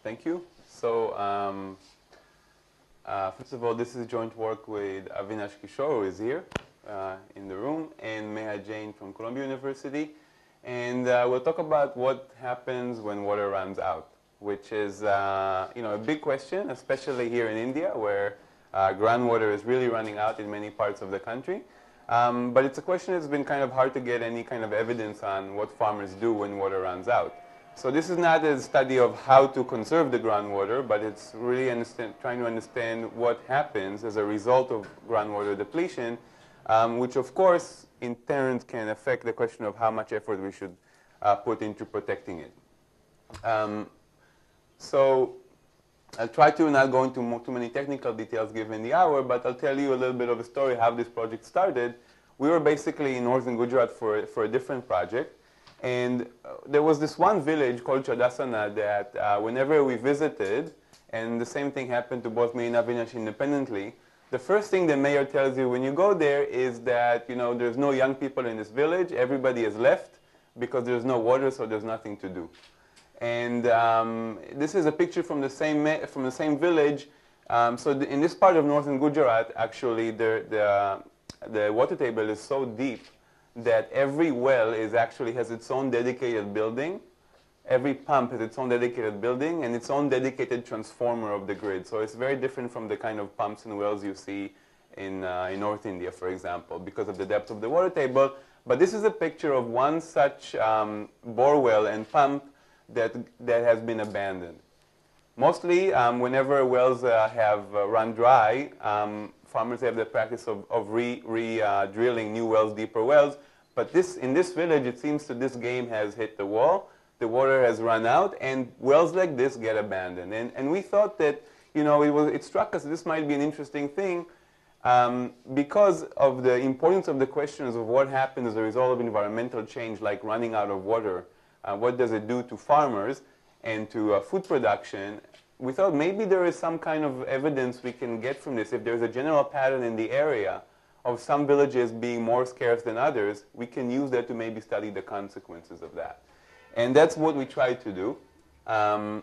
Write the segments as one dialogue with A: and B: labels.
A: Thank you. So, first of all, this is joint work with Avinash Kishore, who is here in the room, and Meha Jain from Columbia University. And we'll talk about what happens when water runs out, which is a big question, especially here in India, where groundwater is really running out in many parts of the country. But it's a question that's been kind of hard to get any kind of evidence on what farmers do when water runs out. So this is not a study of how to conserve the groundwater, but it's really trying to understand what happens as a result of groundwater depletion, which of course in turn can affect the question of how much effort we should put into protecting it. So I'll try to not go into too many technical details given the hour, but I'll tell you a little bit of a story how this project started. We were basically in northern Gujarat for a different project. And there was this one village called Chadasana that whenever we visited, and the same thing happened to both me and Avinash independently, the first thing the mayor tells you when you go there is that there's no young people in this village, everybody has left because there's no water, so there's nothing to do. And this is a picture from the same village. In this part of northern Gujarat, actually, the water table is so deep that every well has its own dedicated building. Every pump has its own dedicated building and its own dedicated transformer of the grid. So it's very different from the kind of pumps and wells you see in North India, for example, because of the depth of the water table. But this is a picture of one such bore well and pump that has been abandoned. Mostly, whenever wells have run dry, farmers have the practice of drilling new wells, deeper wells. But in this village, it seems that this game has hit the wall. The water has run out, and wells like this get abandoned. And we thought that, it struck us that this might be an interesting thing because of the importance of the questions of what happens as a result of environmental change, like running out of water. What does it do to farmers and to food production? We thought maybe there is some kind of evidence we can get from this. If there's a general pattern in the area of some villages being more scarce than others, we can use that to maybe study the consequences of that. And that's what we tried to do. So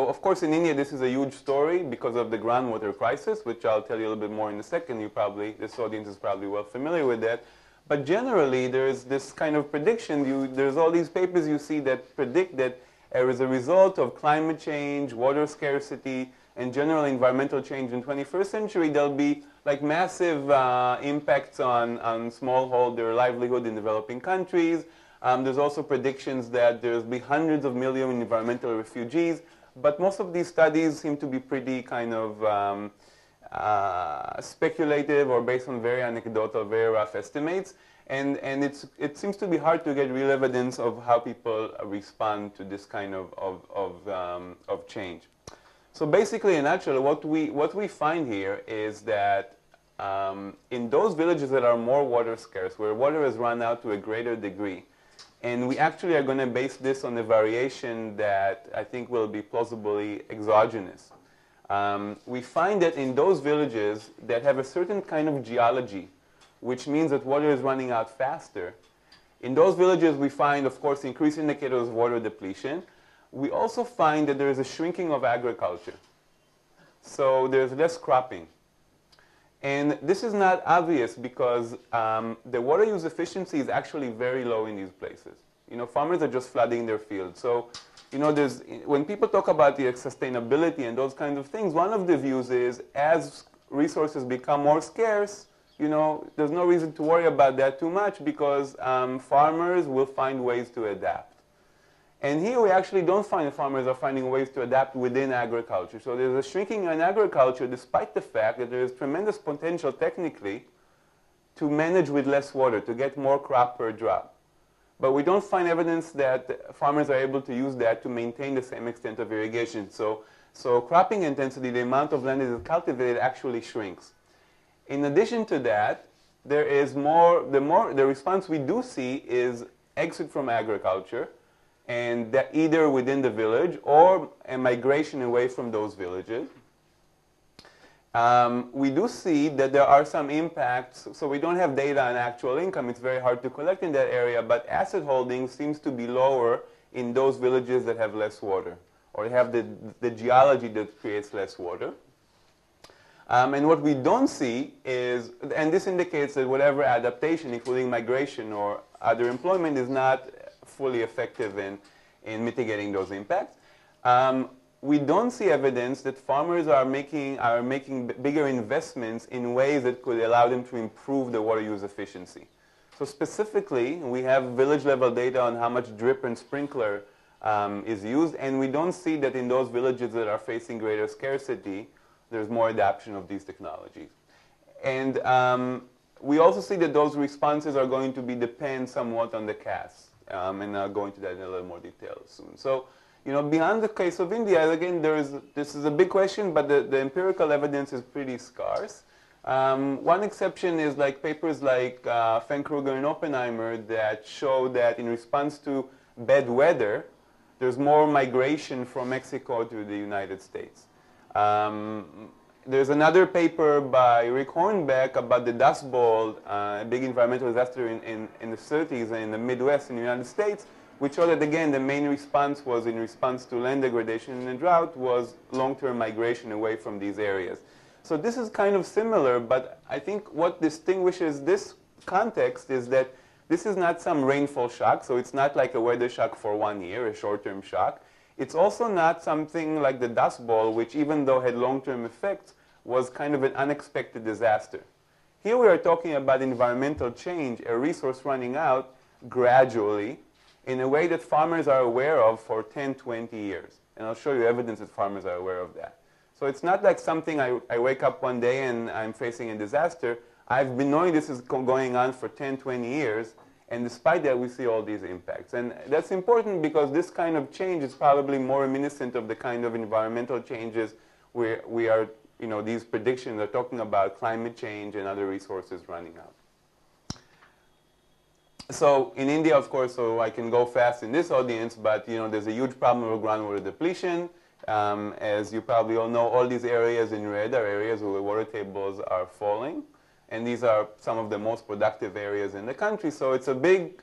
A: of course in India this is a huge story because of the groundwater crisis, which I'll tell you a little bit more in a second. This audience is probably well familiar with that. But generally there's this kind of prediction. There's all these papers you see that predict that as a result of climate change, water scarcity, and general environmental change in the 21st century, there'll be like massive impacts on smallholder livelihood in developing countries. There's also predictions that there'll be hundreds of millions of environmental refugees. But most of these studies seem to be pretty kind of speculative or based on very anecdotal, very rough estimates. And it seems to be hard to get real evidence of how people respond to this kind of change. So basically, in a nutshell, what we find here is that in those villages that are more water scarce, where water has run out to a greater degree, and we actually are going to base this on a variation that I think will be plausibly exogenous. We find that in those villages that have a certain kind of geology, which means that water is running out faster, in those villages we find, of course, increased indicators of water depletion. We also find that there is a shrinking of agriculture. So there's less cropping. And this is not obvious because the water use efficiency is actually very low in these places. Farmers are just flooding their fields. So, when people talk about the sustainability and those kinds of things, one of the views is as resources become more scarce, there's no reason to worry about that too much because farmers will find ways to adapt. And here we actually don't find that farmers are finding ways to adapt within agriculture. So there's a shrinking in agriculture despite the fact that there is tremendous potential technically to manage with less water, to get more crop per drop. But we don't find evidence that farmers are able to use that to maintain the same extent of irrigation. So cropping intensity, the amount of land that is cultivated, actually shrinks. In addition to that, there is the response we do see is exit from agriculture, and that either within the village or a migration away from those villages. We do see that there are some impacts, so we don't have data on actual income, it's very hard to collect in that area, but asset holding seems to be lower in those villages that have less water. or have the geology that creates less water. And what we don't see is, and this indicates that whatever adaptation, including migration or other employment, is not fully effective in mitigating those impacts. We don't see evidence that farmers are making bigger investments in ways that could allow them to improve the water use efficiency. So specifically, we have village-level data on how much drip and sprinkler is used, and we don't see that in those villages that are facing greater scarcity, there's more adoption of these technologies. And we also see that those responses are going to depend somewhat on the CAS, and I'll go into that in a little more detail soon. So, beyond the case of India, again, this is a big question, but the empirical evidence is pretty scarce. One exception is papers like Fenn-Kruger and Oppenheimer that show that in response to bad weather, there's more migration from Mexico to the United States. There's another paper by Rick Hornbeck about the Dust Bowl, a big environmental disaster in the 30s in the Midwest in the United States, which showed that, again, the main response was in response to land degradation and drought was long-term migration away from these areas. So this is kind of similar, but I think what distinguishes this context is that this is not some rainfall shock, so it's not like a weather shock for 1 year, a short-term shock. It's also not something like the Dust Bowl, which even though had long-term effects, was kind of an unexpected disaster. Here we are talking about environmental change, a resource running out gradually in a way that farmers are aware of for 10, 20 years. And I'll show you evidence that farmers are aware of that. So it's not like something I wake up one day and I'm facing a disaster. I've been knowing this is going on for 10, 20 years, and despite that, we see all these impacts. And that's important because this kind of change is probably more reminiscent of the kind of environmental changes where we are, these predictions are talking about climate change and other resources running out. So in India, of course, so I can go fast in this audience, but there's a huge problem with groundwater depletion. As you probably all know, all these areas in red are areas where water tables are falling. And these are some of the most productive areas in the country. So it's a big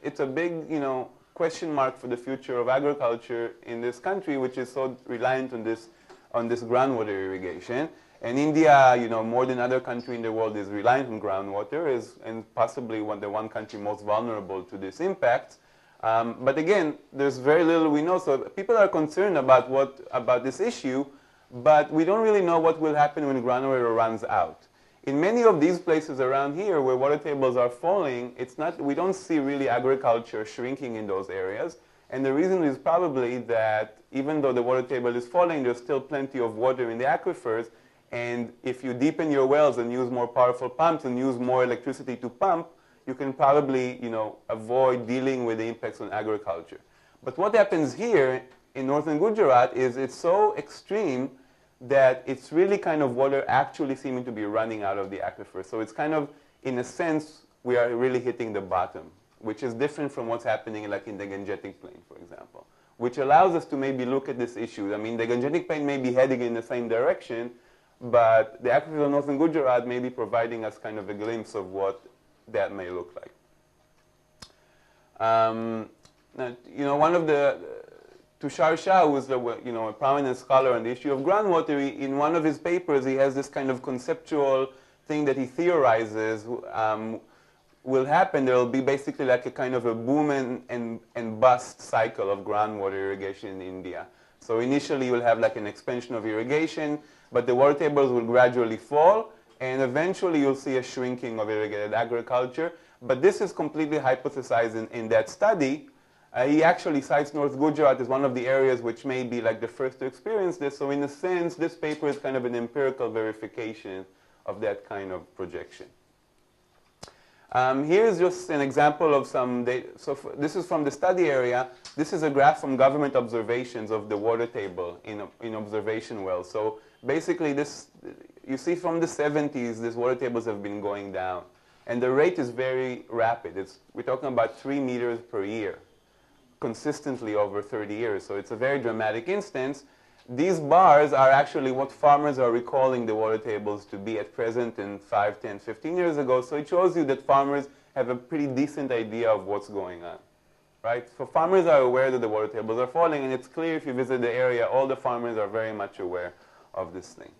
A: question mark for the future of agriculture in this country, which is so reliant on this groundwater irrigation. And India, more than other country in the world, is reliant on groundwater, and possibly the one country most vulnerable to this impact. But again, there's very little we know. So people are concerned about this issue, but we don't really know what will happen when groundwater runs out. In many of these places around here where water tables are falling, we don't see really agriculture shrinking in those areas. And the reason is probably that even though the water table is falling, there's still plenty of water in the aquifers. And if you deepen your wells and use more powerful pumps and use more electricity to pump, you can probably avoid dealing with the impacts on agriculture. But what happens here in northern Gujarat is it's so extreme that it's really kind of water actually seeming to be running out of the aquifer. So it's kind of, in a sense, we are really hitting the bottom, which is different from what's happening like in the Gangetic Plain, for example, which allows us to maybe look at this issue. I mean, the Gangetic Plain may be heading in the same direction, but the aquifer of northern Gujarat may be providing us kind of a glimpse of what that may look like. Now, one of the Tushar Shah, who is a prominent scholar on the issue of groundwater, in one of his papers, he has this kind of conceptual thing that he theorizes will happen. There will be basically like a kind of a boom and bust cycle of groundwater irrigation in India. So initially, you'll have like an expansion of irrigation, but the water tables will gradually fall, and eventually you'll see a shrinking of irrigated agriculture. But this is completely hypothesized in that study. He actually cites North Gujarat as one of the areas which may be like the first to experience this. So in a sense, this paper is kind of an empirical verification of that kind of projection. Here's just an example of some data. So this is from the study area. This is a graph from government observations of the water table in observation wells. So basically you see from the 70s, these water tables have been going down. And the rate is very rapid. We're talking about 3 meters per year, consistently over 30 years. So it's a very dramatic instance. These bars are actually what farmers are recalling the water tables to be at present and 5, 10, 15 years ago. So it shows you that farmers have a pretty decent idea of what's going on. right? So farmers are aware that the water tables are falling, and it's clear if you visit the area, all the farmers are very much aware of this thing.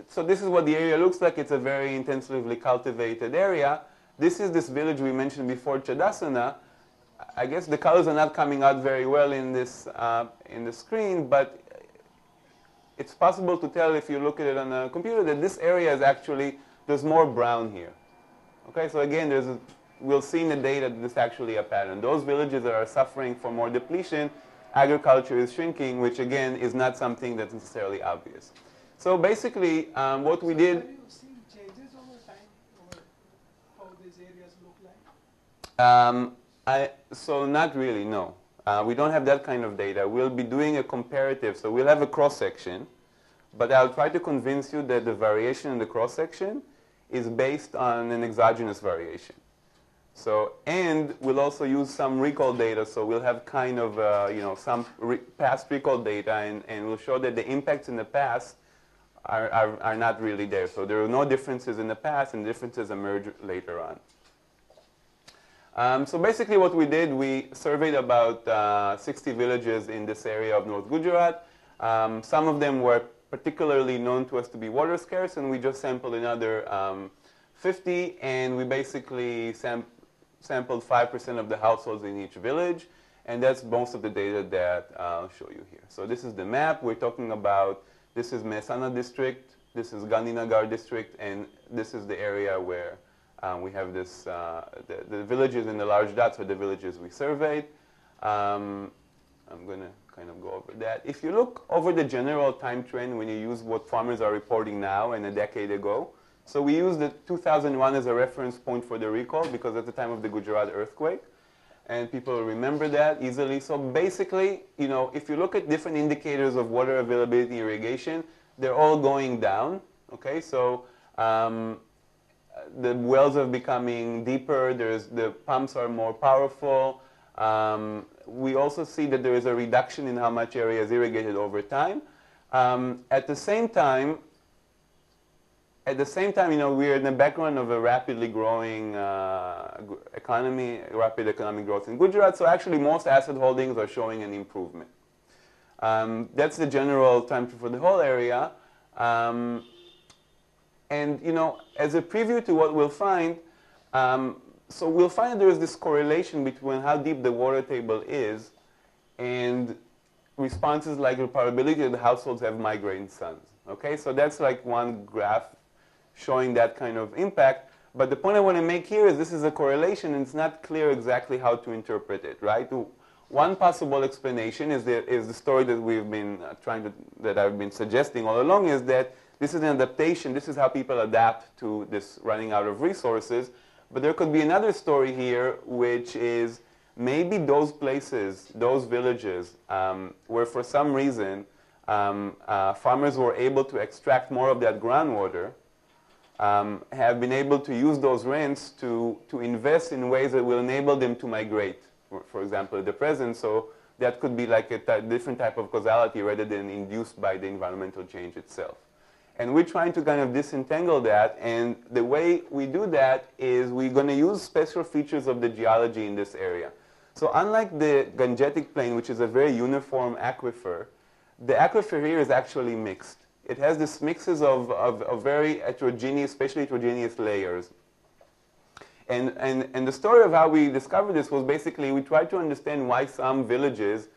A: So this is what the area looks like. It's a very intensively cultivated area. This is this village we mentioned before, Chadasana. I guess the colors are not coming out very well in this in the screen, but it's possible to tell if you look at it on a computer that this area is actually, there's more brown here. Okay, so again, we'll see in the data that this is actually a pattern. Those villages that are suffering from more depletion, agriculture is shrinking, which again is not something that's necessarily obvious. So basically, what we did.
B: Have you seen changes over time, over how these areas look like?
A: So not really, no. We don't have that kind of data. We'll be doing a comparative, so we'll have a cross-section, but I'll try to convince you that the variation in the cross-section is based on an exogenous variation. So, and we'll also use some recall data, so we'll have kind of, some past recall data, and we'll show that the impacts in the past are not really there. So there are no differences in the past, and differences emerge later on. So basically what we did, we surveyed about 60 villages in this area of North Gujarat. Some of them were particularly known to us to be water scarce, and we just sampled another 50, and we basically sampled 5% of the households in each village, and that's most of the data that I'll show you here. So this is the map. We're talking about, this is Mehsana district, this is Gandhinagar district, and this is the area where we have this, the villages in the large dots are the villages we surveyed. I'm going to kind of go over that. If you look over the general time trend when you use what farmers are reporting now and a decade ago, so we used the 2001 as a reference point for the recall because at the time of the Gujarat earthquake, and people remember that easily. So basically, if you look at different indicators of water availability, irrigation, they're all going down. Okay, so the wells are becoming deeper. The pumps are more powerful. We also see that there is a reduction in how much area is irrigated over time. At the same time, we're in the background of a rapidly growing economy, rapid economic growth in Gujarat. So actually, most asset holdings are showing an improvement. That's the general time for the whole area. And as a preview to what we'll find, so we'll find there is this correlation between how deep the water table is and responses like the probability that the households have migrating sons. Okay, so that's like one graph showing that kind of impact. But the point I want to make here is this is a correlation, and it's not clear exactly how to interpret it, right? One possible explanation is the story that we've been that I've been suggesting all along, is that this is an adaptation. This is how people adapt to this running out of resources. But there could be another story here, which is maybe those places, those villages, where for some reason farmers were able to extract more of that groundwater, have been able to use those rents to invest in ways that will enable them to migrate, for example, at the present. So that could be like a different type of causality rather than induced by the environmental change itself. And we're trying to kind of disentangle that, and the way we do that is we're going to use special features of the geology in this area. So unlike the Gangetic Plain, which is a very uniform aquifer, the aquifer here is actually mixed. It has these mixes of very heterogeneous, spatially heterogeneous layers. And the story of how we discovered this was basically we tried to understand why some villages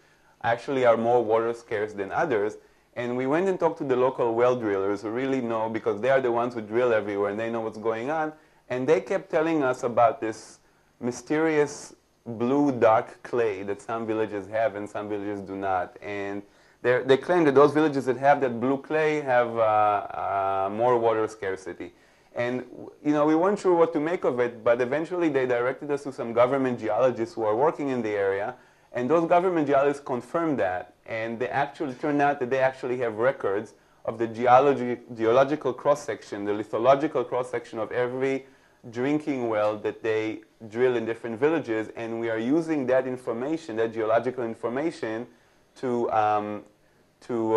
A: actually are more water scarce than others. And we went and talked to the local well drillers who really know, because they are the ones who drill everywhere and they know what's going on. And they kept telling us about this mysterious blue dark clay that some villages have and some villages do not. And they claim that those villages that have that blue clay have more water scarcity. And we weren't sure what to make of it, but eventually they directed us to some government geologists who are working in the area. And those government geologists confirmed that. And they actually turned out that they actually have records of the geological cross-section, the lithological cross-section of every drinking well that they drill in different villages. And we are using that information, that geological information, to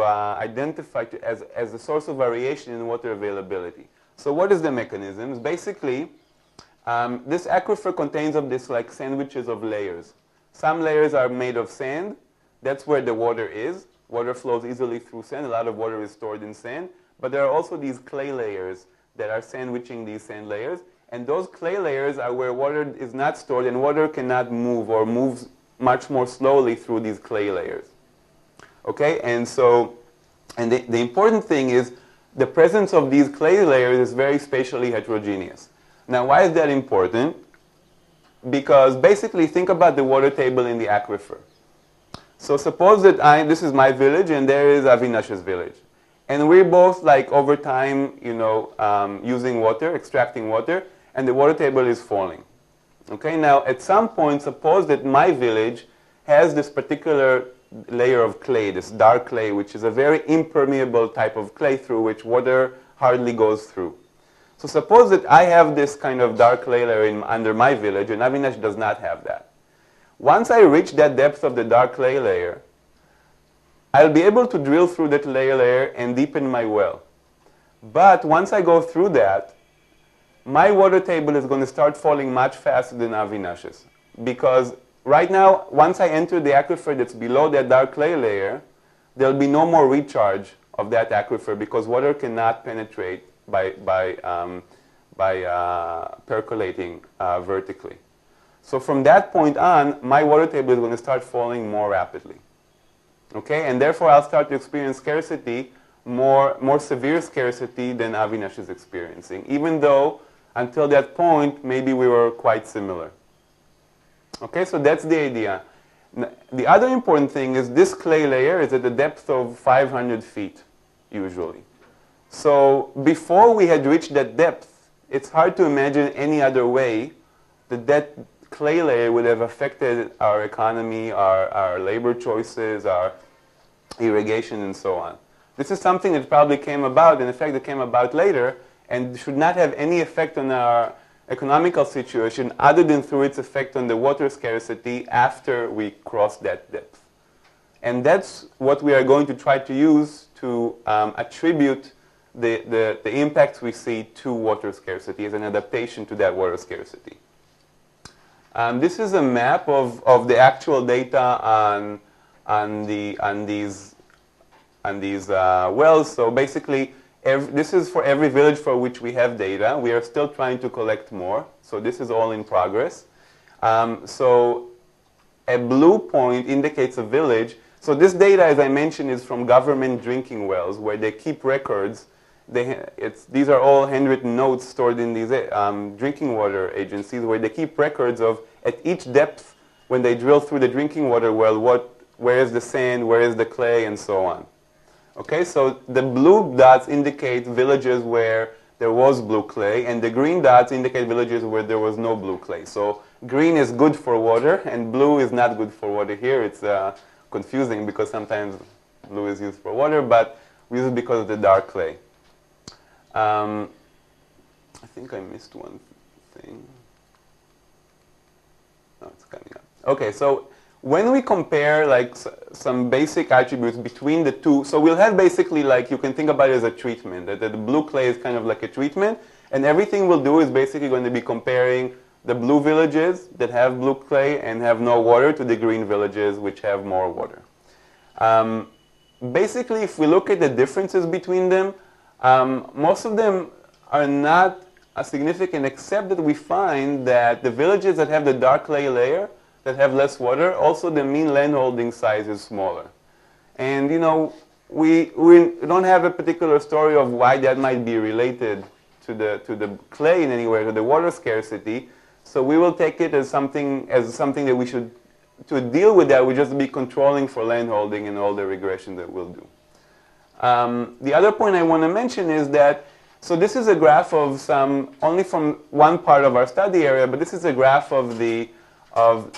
A: identify as a source of variation in water availability. So what is the mechanisms? Basically, This aquifer contains of this like sandwiches of layers. Some layers are made of sand. That's where the water is. Water flows easily through sand. A lot of water is stored in sand. But there are also these clay layers that are sandwiching these sand layers. And those clay layers are where water is not stored, and water cannot move or moves much more slowly through these clay layers. Okay, and so, and the important thing is the presence of these clay layers is very spatially heterogeneous. Now, why is that important? Because basically, think about the water table in the aquifer. So suppose that this is my village, and there is Avinash's village. And we're both, like, over time, you know, using water, extracting water, and the water table is falling. Okay, now, at some point, suppose that my village has this particular layer of clay, this dark clay, which is a very impermeable type of clay through which water hardly goes through. So suppose that I have this kind of dark clay layer under my village, and Avinash does not have that. Once I reach that depth of the dark clay layer, I'll be able to drill through that layer and deepen my well. But once I go through that, my water table is going to start falling much faster than Avinash's. Because right now, once I enter the aquifer that's below that dark clay layer, there'll be no more recharge of that aquifer because water cannot penetrate by percolating vertically. So from that point on, my water table is going to start falling more rapidly. Okay, and therefore I'll start to experience scarcity, more severe scarcity than Avinash is experiencing, even though until that point maybe we were quite similar. Okay, so that's the idea. The other important thing is this clay layer is at a depth of 500 feet, usually. So before we had reached that depth, it's hard to imagine any other way that clay layer would have affected our economy, our labor choices, our irrigation, and so on. This is something that probably came about, in fact, it came about later, and should not have any effect on our economical situation other than through its effect on the water scarcity after we cross that depth. And that's what we are going to try to use to attribute the impacts we see to water scarcity as an adaptation to that water scarcity. This is a map of the actual data on these wells. So basically, this is for every village for which we have data. We are still trying to collect more. So this is all in progress. So a blue point indicates a village. So this data, as I mentioned, is from government drinking wells where they keep records. These are all handwritten notes stored in these drinking water agencies where they keep records of, at each depth, when they drill through the drinking water well, where is the sand, where is the clay, and so on. Okay, so the blue dots indicate villages where there was blue clay, and the green dots indicate villages where there was no blue clay. So green is good for water, and blue is not good for water. Here it's confusing because sometimes blue is used for water, but we use it because of the dark clay. I think I missed one thing. Oh, it's coming up. Okay, so when we compare like some basic attributes between the two, so we'll have basically like, you can think about it as a treatment, that the blue clay is kind of like a treatment, and everything we'll do is basically going to be comparing the blue villages that have blue clay and have no water to the green villages which have more water. Basically, if we look at the differences between them, most of them are not significant, except that we find that the villages that have the dark clay layer, that have less water, also the mean landholding size is smaller. And you know, we don't have a particular story of why that might be related to the clay in any way, to the water scarcity. So we will take it as something that we should, to deal with that, we just be controlling for landholding and all the regression that we'll do. The other point I want to mention is that, so this is a graph of only from one part of our study area, but this is a graph of the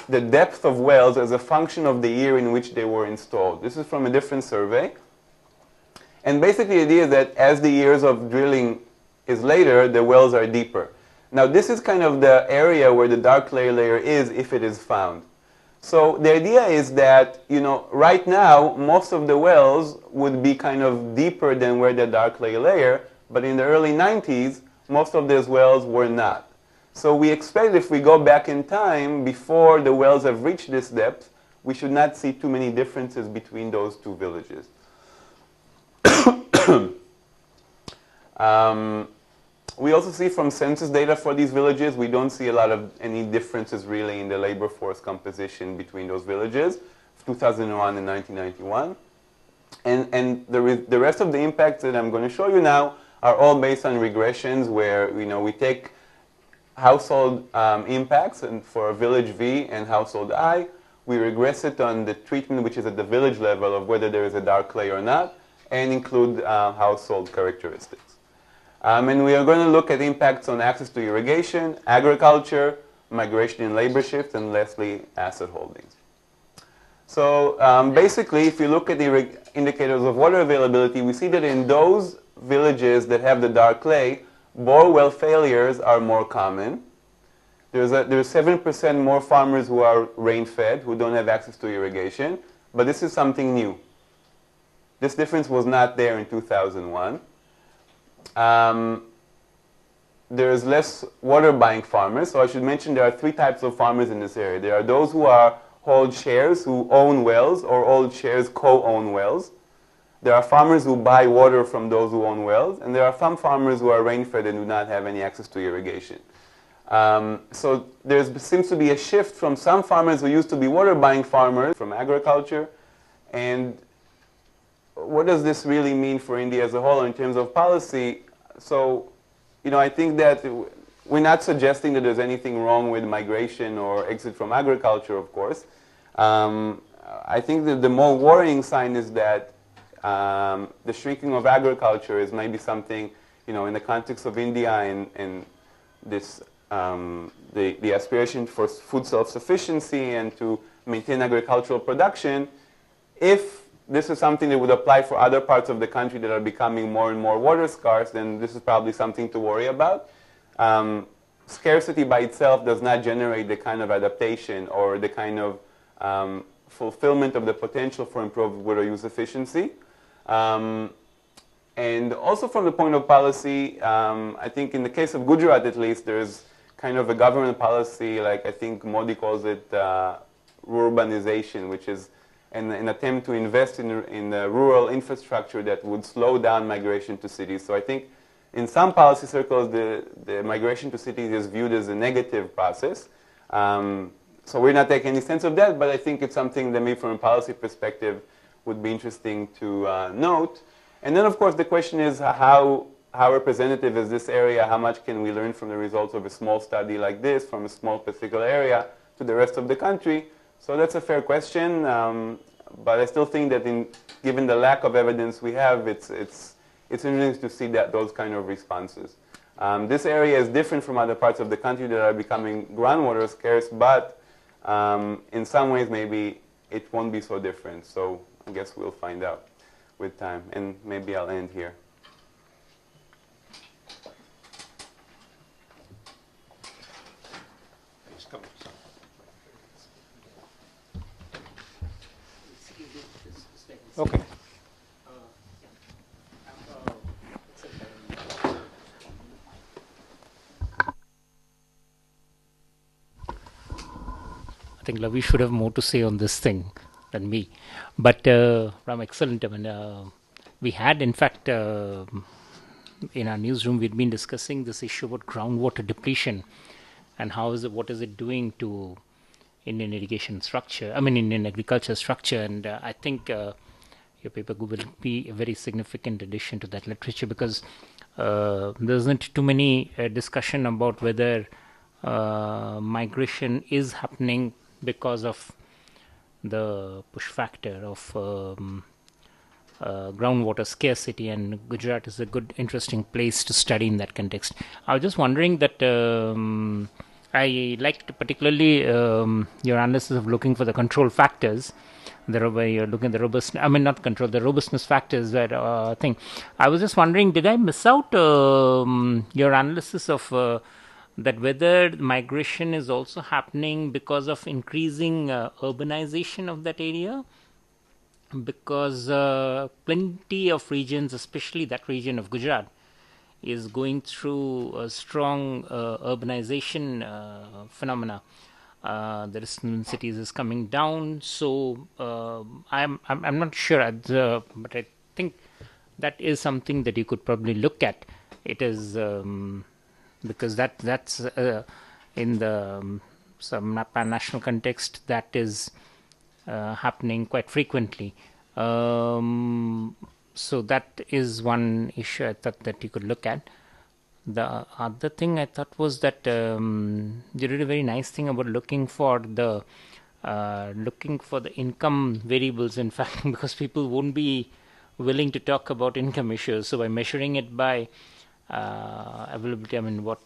A: depth of wells as a function of the year in which they were installed. This is from a different survey. And basically the idea is that as the years of drilling is later, the wells are deeper. Now this is kind of the area where the dark clay layer is if it is found. So the idea is that, you know, right now, most of the wells would be kind of deeper than where the dark clay layer, but in the early 90s, most of those wells were not. So we expect if we go back in time, before the wells have reached this depth, we should not see too many differences between those two villages. We also see from census data for these villages, we don't see a lot of any differences really in the labor force composition between those villages, 2001 and 1991. And the rest of the impacts that I'm going to show you now are all based on regressions where we take household impacts and for village V and household I, we regress it on the treatment which is at the village level of whether there is a dark clay or not, and include household characteristics. And we are going to look at impacts on access to irrigation, agriculture, migration and labor shifts, and lastly, asset holdings. So basically, if you look at the indicators of water availability, we see that in those villages that have the dark clay, bore well failures are more common. There's 7% more farmers who are rain-fed, who don't have access to irrigation, but this is something new. This difference was not there in 2001. There's less water-buying farmers, so I should mention there are three types of farmers in this area. There are those who hold shares, who own wells, or hold shares co-own wells. There are farmers who buy water from those who own wells, and there are some farmers who are rain-fed and do not have any access to irrigation. So there seems to be a shift from some farmers who used to be water-buying farmers from agriculture. And what does this really mean for India as a whole in terms of policy? So, I think that we're not suggesting that there's anything wrong with migration or exit from agriculture, of course. I think that the more worrying sign is that the shrinking of agriculture is maybe something, in the context of India and this, the aspiration for food self-sufficiency and to maintain agricultural production. If this is something that would apply for other parts of the country that are becoming more and more water scarce, then this is probably something to worry about. Scarcity by itself does not generate the kind of adaptation or the kind of fulfillment of the potential for improved water use efficiency. And also from the point of policy, I think in the case of Gujarat at least, there's kind of a government policy, like I think Modi calls it urbanization, which is an attempt to invest in the rural infrastructure that would slow down migration to cities. So I think in some policy circles, the migration to cities is viewed as a negative process. So we're not taking any sense of that, but I think it's something that maybe from a policy perspective would be interesting to note. And then, of course, the question is how representative is this area? How much can we learn from the results of a small study like this, from a small particular area to the rest of the country? So that's a fair question, but I still think that given the lack of evidence we have, it's interesting to see those kind of responses. This area is different from other parts of the country that are becoming groundwater scarce, but in some ways maybe it won't be so different. So I guess we'll find out with time, and maybe I'll end here.
C: Okay. I think Lavi should have more to say on this thing than me. But Ram, excellent. I mean, we had, in fact, in our newsroom, we'd been discussing this issue about groundwater depletion and what is it doing to Indian irrigation structure, Indian agriculture structure. And I think your paper will be a very significant addition to that literature, because there isn't too many discussion about whether migration is happening because of the push factor of groundwater scarcity, and Gujarat is a good, interesting place to study in that context. I was just wondering that I liked particularly your analysis of looking for the control factors. You're looking at the the robustness factors that thing. I was just wondering, did I miss out your analysis of that whether migration is also happening because of increasing urbanization of that area? Because plenty of regions, especially that region of Gujarat, is going through a strong urbanization phenomena. The distance in cities is coming down, so I'm not sure, but I think that is something that you could probably look at. It is because that's in the some national context that is happening quite frequently. So that is one issue I thought that you could look at. The other thing I thought was that you did a very nice thing about looking for the income variables. In fact, because people won't be willing to talk about income issues, so by measuring it by availability, I mean what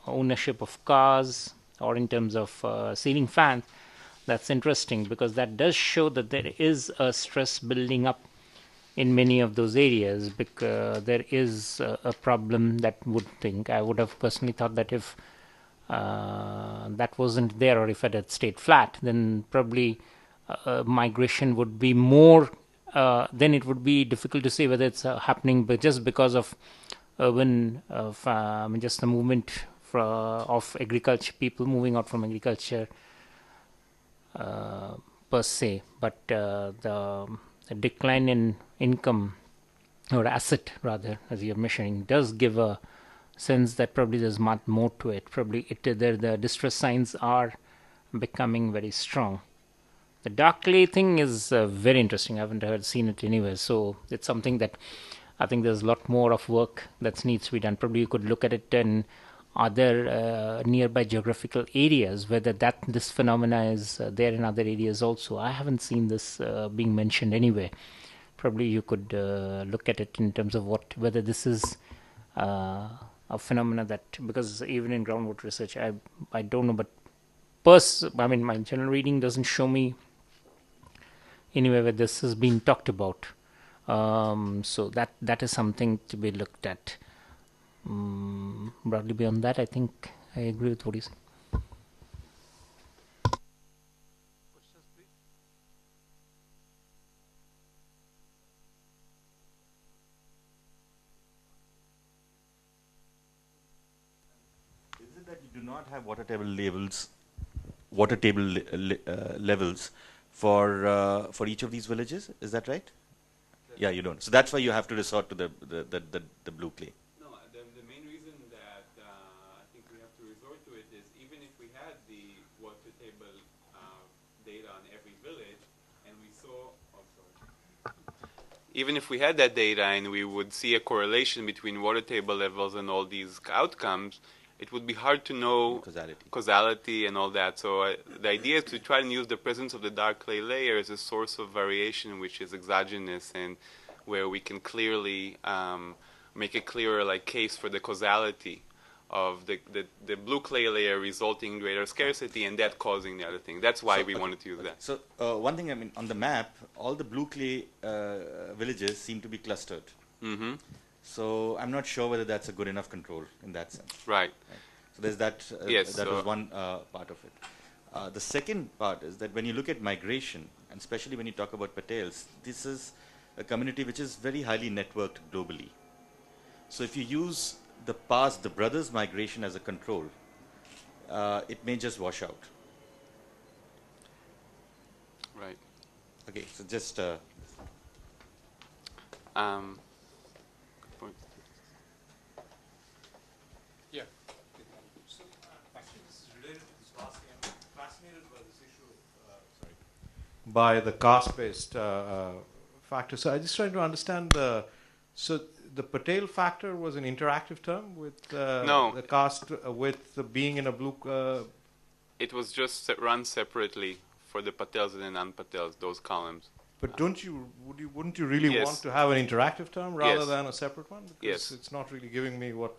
C: ownership of cars or in terms of ceiling fans, that's interesting because that does show that there is a stress building up in many of those areas, because there is a problem that I would have personally thought that if that wasn't there, or if it had stayed flat, then probably migration would be more, then it would be difficult to say whether it's happening but just because of urban just the movement of agriculture, people moving out from agriculture per se, but the decline in income or asset rather, as you're measuring, does give a sense that probably there's much more to it. Probably the distress signs are becoming very strong. The dark clay thing is very interesting. I haven't seen it anywhere, so it's something that I think there's a lot more of work that needs to be done. Probably you could look at it in other nearby geographical areas, whether this phenomena is there in other areas also. I haven't seen this being mentioned anywhere. Probably you could look at it in terms of whether this is a phenomena that, because even in groundwater research, I don't know, but my general reading doesn't show me anywhere where this is being talked about. So that is something to be looked at. Broadly beyond that, I think I agree with what he's saying.
D: Is it that you do not have water table levels for each of these villages? Is that right? Yeah, you don't. So that's why you have to resort to the blue clay.
A: No, the main reason that I think we have to resort to it is even if we had the water table data on every village and we saw, even if we had that data and we would see a correlation between water table levels and all these outcomes, it would be hard to know causality and all that. So the idea is to try and use the presence of the dark clay layer as a source of variation, which is exogenous, and where we can clearly make a clearer case for the causality of the blue clay layer resulting in greater scarcity and that causing the other thing. That's why we wanted to use that.
D: So one thing, on the map, all the blue clay villages seem to be clustered.
A: Mm-hmm.
D: So I'm not sure whether that's a good enough control in that sense.
A: Right.
D: So there's that.
A: Yes.
D: That was one part of it. The second part is that when you look at migration, and especially when you talk about Patels, this is a community which is very highly networked globally. So if you use the brothers' migration as a control, it may just wash out.
A: Right.
D: Okay. So just.
A: Good point.
E: Yeah. So actually, this is related to this last thing. I'm fascinated by this issue of, by the cost-based factor. So I just trying to understand the Patel factor was an interactive term with
A: No.
E: the cost with being in a blue.
A: It was just run separately for the Patels and the non-Patels, those columns.
E: But wouldn't you really
A: Yes.
E: want to have an interactive term rather
A: Yes.
E: than a separate one? Because
A: Yes.
E: it's not really giving me what.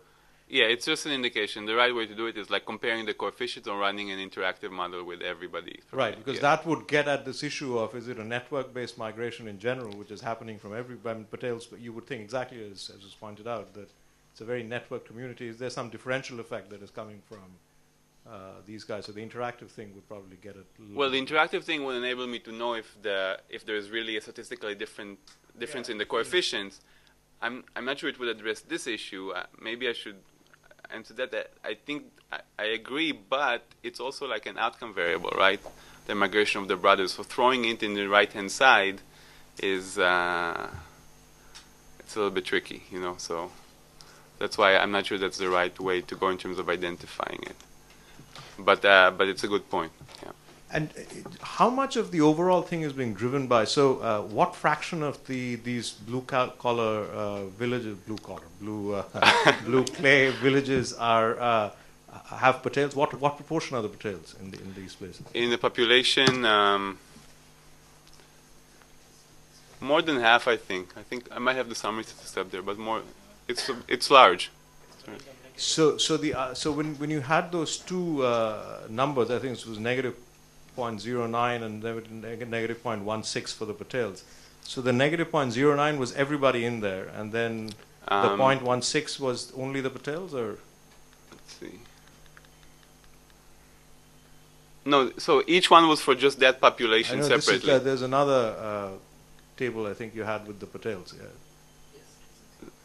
A: Yeah, it's just an indication. The right way to do it is like comparing the coefficients or running an interactive model with everybody.
E: Right, because
A: Yeah.
E: that would get at this issue of, is it a network-based migration in general, which is happening from Patel's, you would think exactly as was pointed out, that it's a very networked community. Is there some differential effect that is coming from these guys? So the interactive thing would probably get it.
A: Well, the interactive thing will enable me to know if there is really a statistically difference in the coefficients. I'm not sure it would address this issue. Maybe I should answer that. I think I agree, but it's also like an outcome variable, right? The migration of the brothers. So throwing it in the right-hand side is it's a little bit tricky, you know. So that's why I'm not sure that's the right way to go in terms of identifying it. But it's a good point. Yeah.
E: And how much of the overall thing is being driven by? So, what fraction of these blue-collar villages, blue clay villages are have patels? What proportion are the patels in these places?
A: In the population, more than half, I think. I think I might have the summary statistics up there, but more. It's large.
E: So when you had those two numbers, I think it was negative 0.09 and negative 0.16 for the patels. So the negative 0.09 was everybody in there, and then the 0.16 was only the patels, or?
A: Let's see. No, so each one was for just that population
E: I know
A: separately.
E: There's another table I think you had with the patels. Yeah.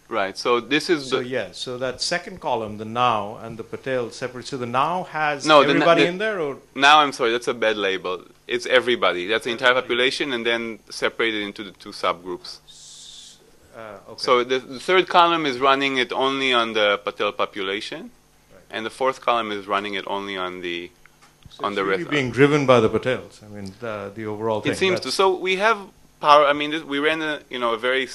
A: Right. So this is
E: so that second column, the now and the patel separate. So the now has everybody in there, or
A: now? I'm sorry, that's a bad label. It's everybody. That's the entire population, and then separated into the two subgroups.
E: Okay.
A: So the third column is running it only on the patel population,
E: right,
A: and the fourth column is running it only on the
E: it's really being driven by the patels. I mean, the overall thing.
A: It seems to. So we have power. I mean, we ran a very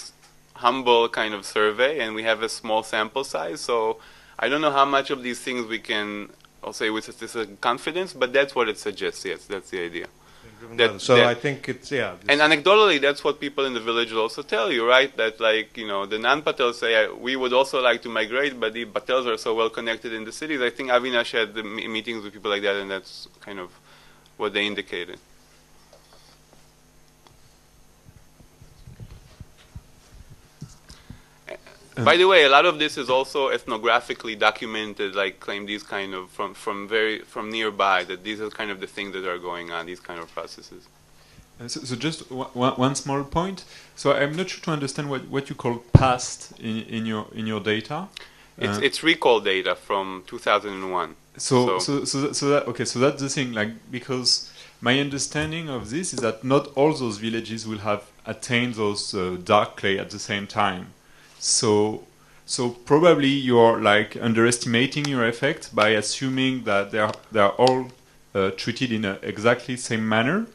A: humble kind of survey, and we have a small sample size, so I don't know how much of these things we can, I'll say with statistical confidence, but that's what it suggests. Yes, that's the idea.
E: I think it's
A: and anecdotally, that's what people in the village will also tell you, right? That the non-Patels say we would also like to migrate, but the Patels are so well connected in the cities. I think Avinash had the meetings with people like that, and that's kind of what they indicated. By the way, a lot of this is also ethnographically documented, like claim these kind of from nearby, that these are kind of the things that are going on, these kind of processes.
F: So just one small point. So I'm not sure to understand what you call past in your data.
A: It's recall data from 2001.
F: So that's the thing, because my understanding of this is that not all those villages will have attained those dark clay at the same time. So probably you're underestimating your effect by assuming that they are all treated in exactly same manner,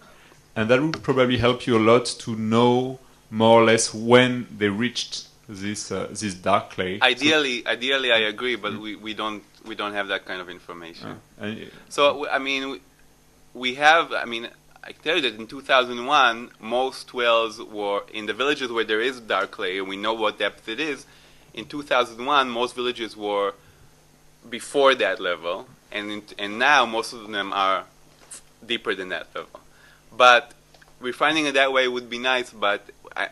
F: and that would probably help you a lot to know more or less when they reached this dark clay.
A: Ideally, I agree, but we don't have that kind of information. So I mean, we have. I mean, I tell you that in 2001, most wells were in the villages where there is dark clay, and we know what depth it is. In 2001, most villages were before that level, and now most of them are deeper than that level. But refining it that way would be nice, but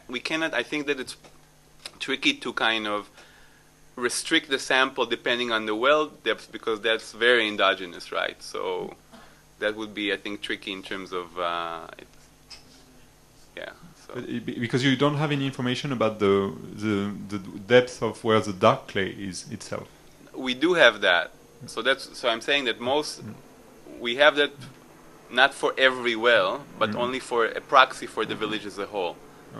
A: we cannot. I think that it's tricky to kind of restrict the sample depending on the well depth, because that's very endogenous, right? So that would be, I think, tricky in terms of
F: because you don't have any information about the depth of where the dark clay is itself.
A: We do have that. So I'm saying that we have that not for every well, but only for a proxy for the village as a whole.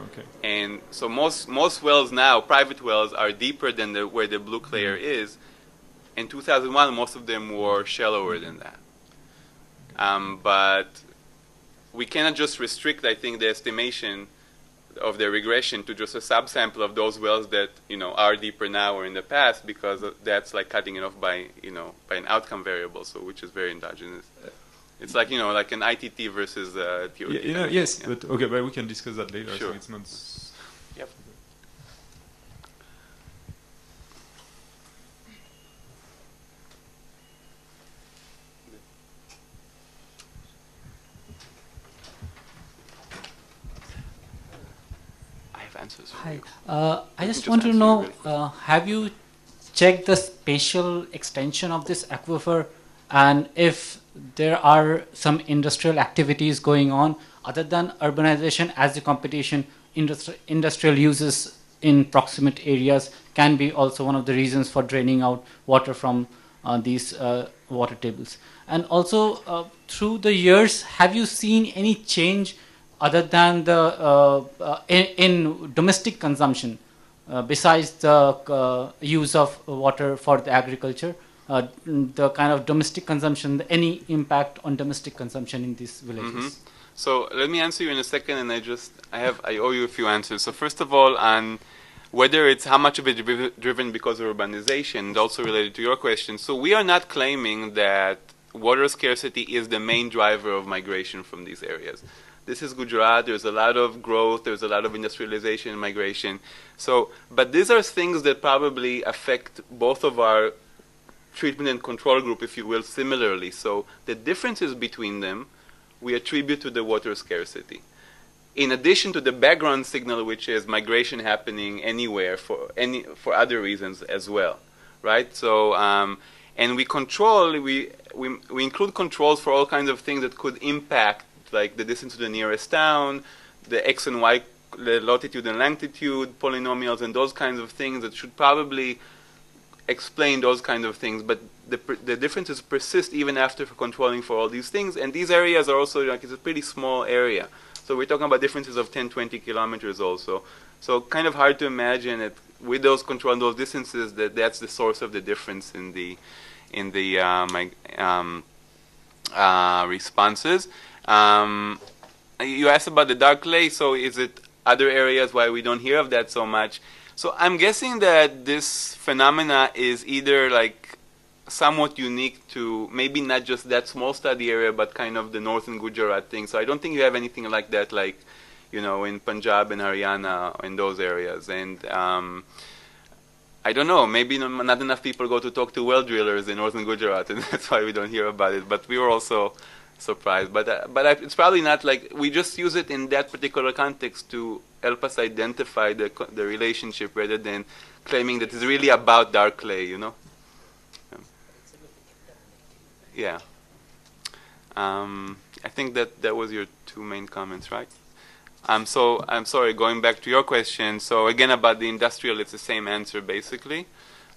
F: Okay.
A: And so most wells now, private wells, are deeper than where the blue clay is. In 2001, most of them were shallower than that. But we cannot just restrict, I think, the estimation of the regression to just a subsample of those wells that are deeper now or in the past, because that's like cutting it off by an outcome variable, so which is very endogenous. It's like like an ITT versus TOT.
F: Yes, yeah. But okay, but we can discuss that later.
A: Sure.
F: I think it's not.
A: Yep. Answers.
G: Hi, I just want to know, have you checked the spatial extension of this aquifer, and if there are some industrial activities going on other than urbanization as the competition, industrial uses in proximate areas can be also one of the reasons for draining out water from these water tables. And also, through the years, have you seen any change other than the in domestic consumption, besides the use of water for the agriculture, the kind of domestic consumption, any impact on domestic consumption in these villages?
A: So let me answer you in a second, and I owe you a few answers. So first of all, on whether it's how much of it is driven because of urbanization, and also related to your question. So we are not claiming that water scarcity is the main driver of migration from these areas. This is Gujarat. There's a lot of growth. There's a lot of industrialization and migration. So, but these are things that probably affect both of our treatment and control group, if you will, similarly. So the differences between them we attribute to the water scarcity. In addition to the background signal, which is migration happening anywhere for other reasons as well, right? So, and we include controls for all kinds of things that could impact, like the distance to the nearest town, the X and Y, the latitude and longitude, polynomials, and those kinds of things that should probably explain those kinds of things. But the differences persist even after controlling for all these things. And these areas are also, like, it's a pretty small area. So we're talking about differences of 10, 20 kilometers also. So kind of hard to imagine that with those control and those distances, that's the source of the difference in the responses. You asked about the dark clay. So is it other areas why we don't hear of that so much? So I'm guessing that this phenomena is either like somewhat unique to maybe not just that small study area, but kind of the northern Gujarat thing. So I don't think you have anything like that, like, you know, in Punjab and Haryana, in those areas. And I don't know, maybe not enough people go to talk to well drillers in northern Gujarat, and that's why we don't hear about it. But we were also surprised. But it's probably not like, we just use it in that particular context to help us identify the relationship rather than claiming that it's really about dark clay, you know? Yeah. I think that was your two main comments, right? I'm sorry, going back to your question. So again, about the industrial, it's the same answer basically.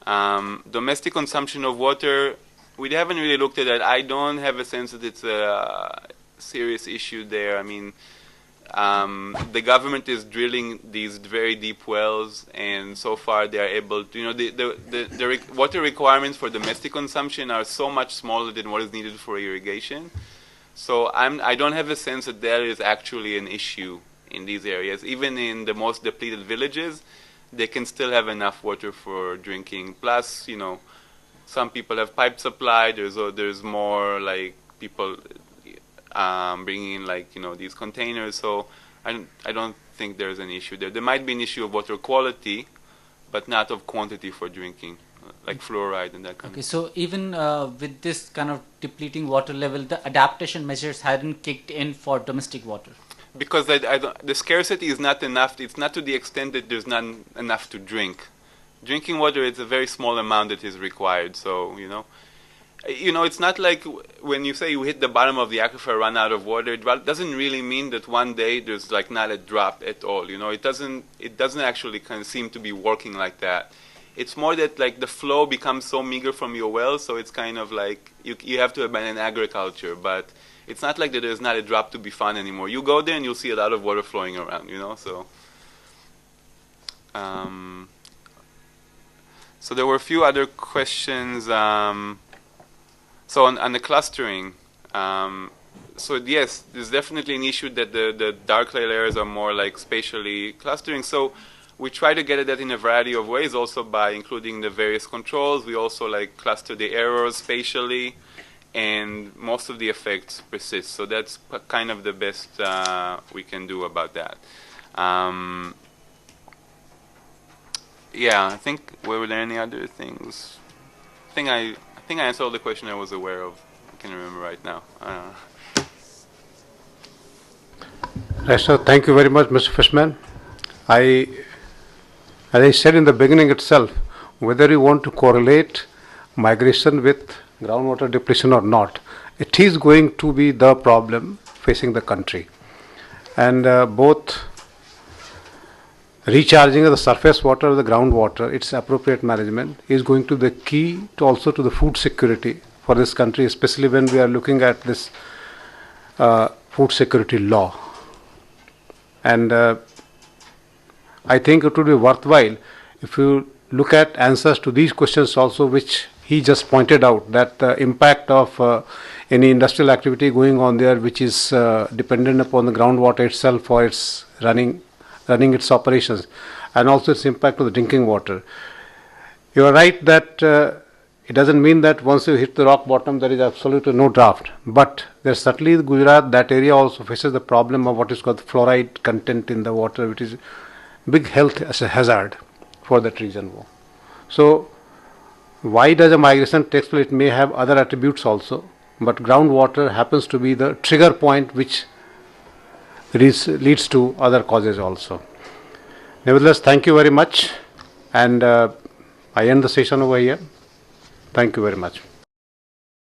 A: Domestic consumption of water, we haven't really looked at that. I don't have a sense that it's a serious issue there. I mean, the government is drilling these very deep wells, and so far they are able to, you know, the water requirements for domestic consumption are so much smaller than what is needed for irrigation. So I don't have a sense that there is actually an issue in these areas. Even in the most depleted villages, they can still have enough water for drinking. Plus, you know, some people have pipe supply. There's more like people bringing in, like, you know, these containers. So I don't think there's an issue there. There might be an issue of water quality, but not of quantity for drinking, like fluoride and that kind of.
G: Okay, so even with this kind of depleting water level, the adaptation measures hadn't kicked in for domestic water.
A: Because the scarcity is not enough. It's not to the extent that there's not enough to drink. Drinking water, it's a very small amount that is required. So, you know, it's not like when you say you hit the bottom of the aquifer, run out of water. It doesn't really mean that one day there's like not a drop at all. You know, it doesn't actually kind of seem to be working like that. It's more that like the flow becomes so meager from your well, so it's kind of like you have to abandon agriculture. But it's not like that there's not a drop to be found anymore. You go there and you'll see a lot of water flowing around, you know. So, so there were a few other questions. So on the clustering, so yes, there's definitely an issue that the dark clay layers are more like spatially clustering. So we try to get at that in a variety of ways, also by including the various controls. We also like cluster the errors spatially, and most of the effects persist. So that's kind of the best we can do about that. Yeah, I think, were there any other things? I think I answered all the question I was aware of. I can't remember right now.
H: Right, so thank you very much, Mr. Fishman. As I said in the beginning itself, whether you want to correlate migration with groundwater depletion or not, it is going to be the problem facing the country. And both recharging of the surface water or the groundwater, its appropriate management is going to be the key to also to the food security for this country, especially when we are looking at this food security law. And I think it would be worthwhile if you look at answers to these questions also, which he just pointed out, that the impact of any industrial activity going on there, which is dependent upon the groundwater itself for its running its operations, and also its impact on the drinking water. You are right that it doesn't mean that once you hit the rock bottom there is absolutely no draft, but there's certainly Gujarat, that area also faces the problem of what is called fluoride content in the water, which is big health as a hazard for that region. So why does a migration take place? It may have other attributes also, but groundwater happens to be the trigger point which leads to other causes also. Nevertheless, thank you very much, and I end the session over here. Thank you very much.